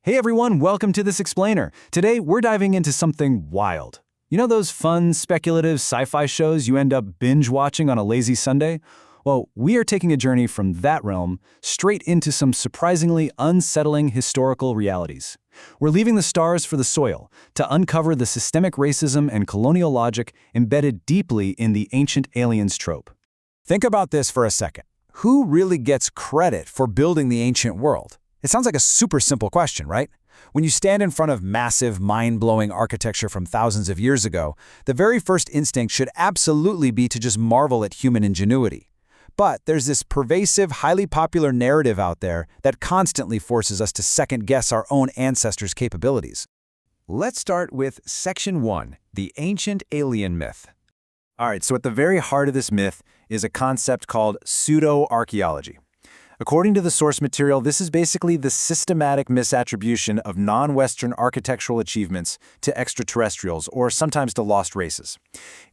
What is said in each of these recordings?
Hey everyone, welcome to This Explainer. Today, we're diving into something wild. You know those fun, speculative sci-fi shows you end up binge-watching on a lazy Sunday? Well, we are taking a journey from that realm straight into some surprisingly unsettling historical realities. We're leaving the stars for the soil to uncover the systemic racism and colonial logic embedded deeply in the ancient aliens trope. Think about this for a second. Who really gets credit for building the ancient world? It sounds like a super simple question, right? When you stand in front of massive, mind-blowing architecture from thousands of years ago, the very first instinct should absolutely be to just marvel at human ingenuity. But there's this pervasive, highly popular narrative out there that constantly forces us to second-guess our own ancestors' capabilities. Let's start with Section 1, the ancient alien myth. All right, so at the very heart of this myth is a concept called pseudo-archaeology. According to the source material, this is basically the systematic misattribution of non-Western architectural achievements to extraterrestrials, or sometimes to lost races.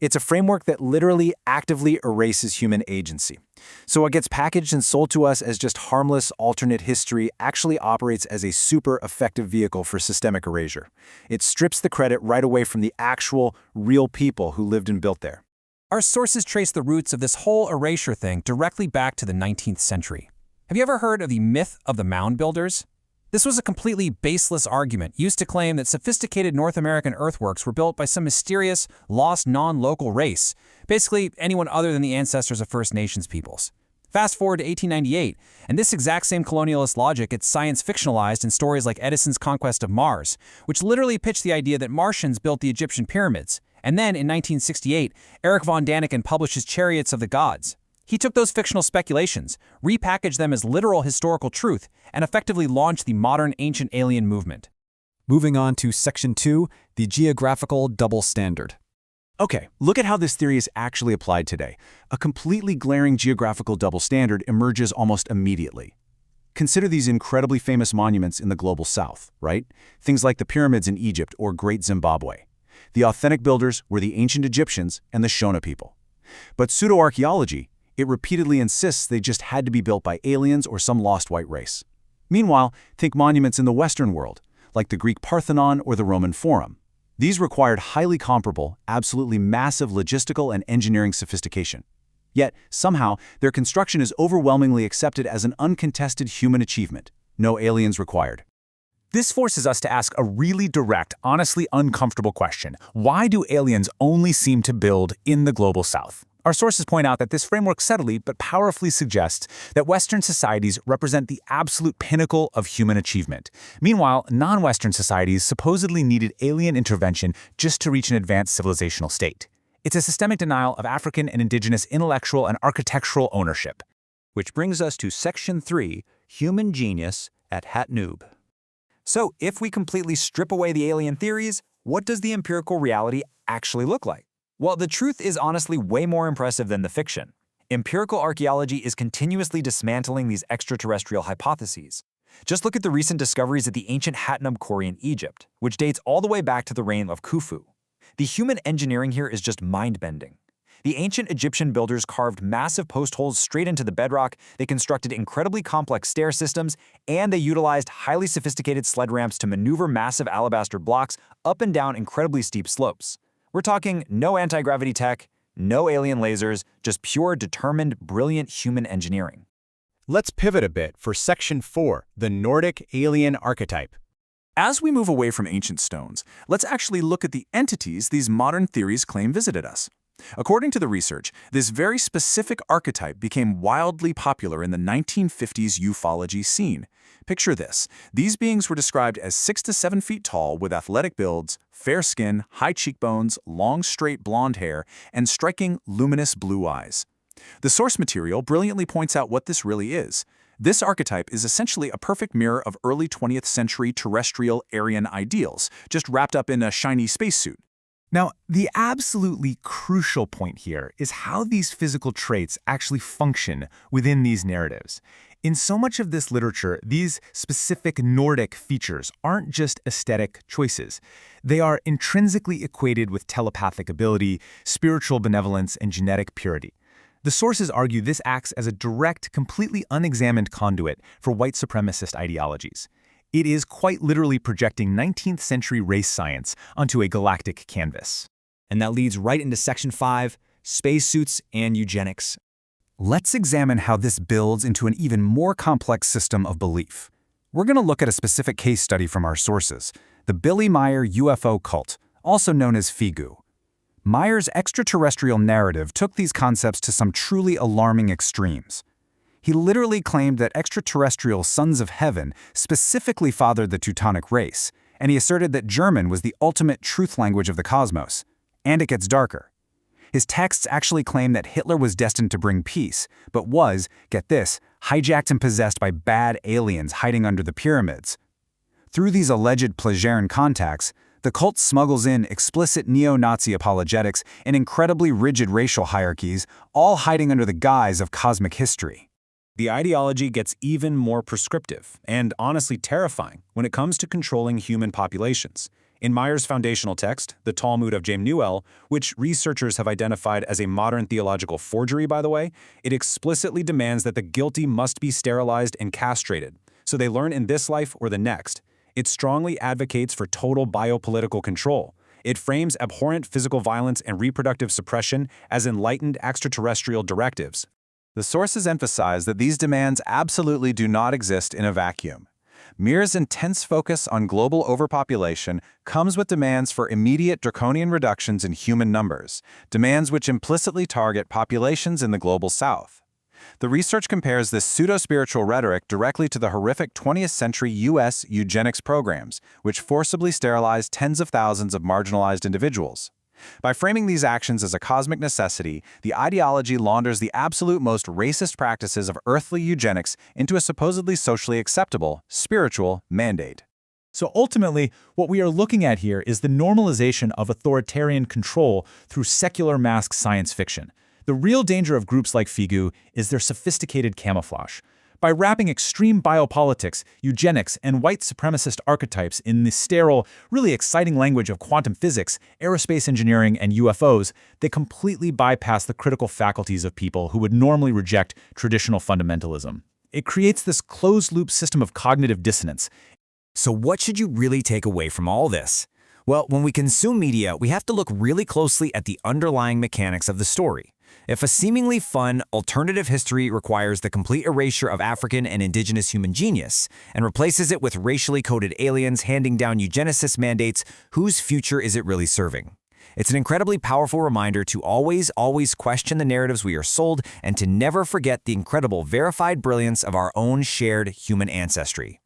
It's a framework that literally actively erases human agency. So what gets packaged and sold to us as just harmless alternate history actually operates as a super effective vehicle for systemic erasure. It strips the credit right away from the actual, real people who lived and built there. Our sources trace the roots of this whole erasure thing directly back to the 19th century. Have you ever heard of the myth of the mound builders? This was a completely baseless argument used to claim that sophisticated North American earthworks were built by some mysterious, lost non-local race, basically anyone other than the ancestors of First Nations peoples. Fast forward to 1898, and this exact same colonialist logic gets science fictionalized in stories like Edison's conquest of Mars, which literally pitched the idea that Martians built the Egyptian pyramids. And then, in 1968, Eric von Daniken published his Chariots of the Gods. He took those fictional speculations, repackaged them as literal historical truth, and effectively launched the modern ancient alien movement. Moving on to Section 2, the geographical double standard. Okay, look at how this theory is actually applied today. A completely glaring geographical double standard emerges almost immediately. Consider these incredibly famous monuments in the global south, right? Things like the pyramids in Egypt or Great Zimbabwe. The authentic builders were the ancient Egyptians and the Shona people. But pseudo-archaeology, it repeatedly insists they just had to be built by aliens or some lost white race. Meanwhile, think monuments in the Western world, like the Greek Parthenon or the Roman Forum. These required highly comparable, absolutely massive logistical and engineering sophistication. Yet, somehow, their construction is overwhelmingly accepted as an uncontested human achievement. No aliens required. This forces us to ask a really direct, honestly uncomfortable question. Why do aliens only seem to build in the global south? Our sources point out that this framework subtly but powerfully suggests that Western societies represent the absolute pinnacle of human achievement. Meanwhile, non-Western societies supposedly needed alien intervention just to reach an advanced civilizational state. It's a systemic denial of African and indigenous intellectual and architectural ownership. Which brings us to Section 3, human genius at Hatnub. So, if we completely strip away the alien theories, what does the empirical reality actually look like? Well, the truth is honestly way more impressive than the fiction. Empirical archaeology is continuously dismantling these extraterrestrial hypotheses. Just look at the recent discoveries at the ancient Hatnub quarry in Egypt, which dates all the way back to the reign of Khufu. The human engineering here is just mind-bending. The ancient Egyptian builders carved massive post holes straight into the bedrock, they constructed incredibly complex stair systems, and they utilized highly sophisticated sled ramps to maneuver massive alabaster blocks up and down incredibly steep slopes. We're talking no anti-gravity tech, no alien lasers, just pure, determined, brilliant human engineering. Let's pivot a bit for Section 4, the Nordic alien archetype. As we move away from ancient stones, let's actually look at the entities these modern theories claim visited us. According to the research, this very specific archetype became wildly popular in the 1950s ufology scene. Picture this. These beings were described as 6 to 7 feet tall with athletic builds, fair skin, high cheekbones, long straight blonde hair, and striking luminous blue eyes. The source material brilliantly points out what this really is. This archetype is essentially a perfect mirror of early 20th century terrestrial Aryan ideals, just wrapped up in a shiny spacesuit. Now, the absolutely crucial point here is how these physical traits actually function within these narratives. In so much of this literature, these specific Nordic features aren't just aesthetic choices. They are intrinsically equated with telepathic ability, spiritual benevolence, and genetic purity. The sources argue this acts as a direct, completely unexamined conduit for white supremacist ideologies. It is quite literally projecting 19th century race science onto a galactic canvas. And that leads right into Section 5, spacesuits and eugenics. Let's examine how this builds into an even more complex system of belief. We're going to look at a specific case study from our sources, the Billy Meier UFO cult, also known as FIGU. Meier's extraterrestrial narrative took these concepts to some truly alarming extremes. He literally claimed that extraterrestrial sons of heaven specifically fathered the Teutonic race, and he asserted that German was the ultimate truth language of the cosmos. And it gets darker. His texts actually claim that Hitler was destined to bring peace, but was, get this, hijacked and possessed by bad aliens hiding under the pyramids. Through these alleged Plejaren contacts, the cult smuggles in explicit neo-Nazi apologetics and incredibly rigid racial hierarchies, all hiding under the guise of cosmic history. The ideology gets even more prescriptive and honestly terrifying when it comes to controlling human populations. In Meier's foundational text, the Talmud of James Newell, which researchers have identified as a modern theological forgery, by the way, it explicitly demands that the guilty must be sterilized and castrated, so they learn in this life or the next. It strongly advocates for total biopolitical control. It frames abhorrent physical violence and reproductive suppression as enlightened extraterrestrial directives. The sources emphasize that these demands absolutely do not exist in a vacuum. Meier's intense focus on global overpopulation comes with demands for immediate draconian reductions in human numbers, demands which implicitly target populations in the global south. The research compares this pseudo-spiritual rhetoric directly to the horrific 20th century U.S. eugenics programs, which forcibly sterilized tens of thousands of marginalized individuals. By framing these actions as a cosmic necessity, the ideology launders the absolute most racist practices of earthly eugenics into a supposedly socially acceptable, spiritual mandate. So ultimately, what we are looking at here is the normalization of authoritarian control through secular mask science fiction. The real danger of groups like FIGU is their sophisticated camouflage. By wrapping extreme biopolitics, eugenics, and white supremacist archetypes in the sterile, really exciting language of quantum physics, aerospace engineering, and UFOs, they completely bypass the critical faculties of people who would normally reject traditional fundamentalism. It creates this closed-loop system of cognitive dissonance. So what should you really take away from all this? Well, when we consume media, we have to look really closely at the underlying mechanics of the story. If a seemingly fun, alternative history requires the complete erasure of African and indigenous human genius and replaces it with racially coded aliens handing down eugenicist mandates, whose future is it really serving? It's an incredibly powerful reminder to always question the narratives we are sold and to never forget the incredible verified brilliance of our own shared human ancestry.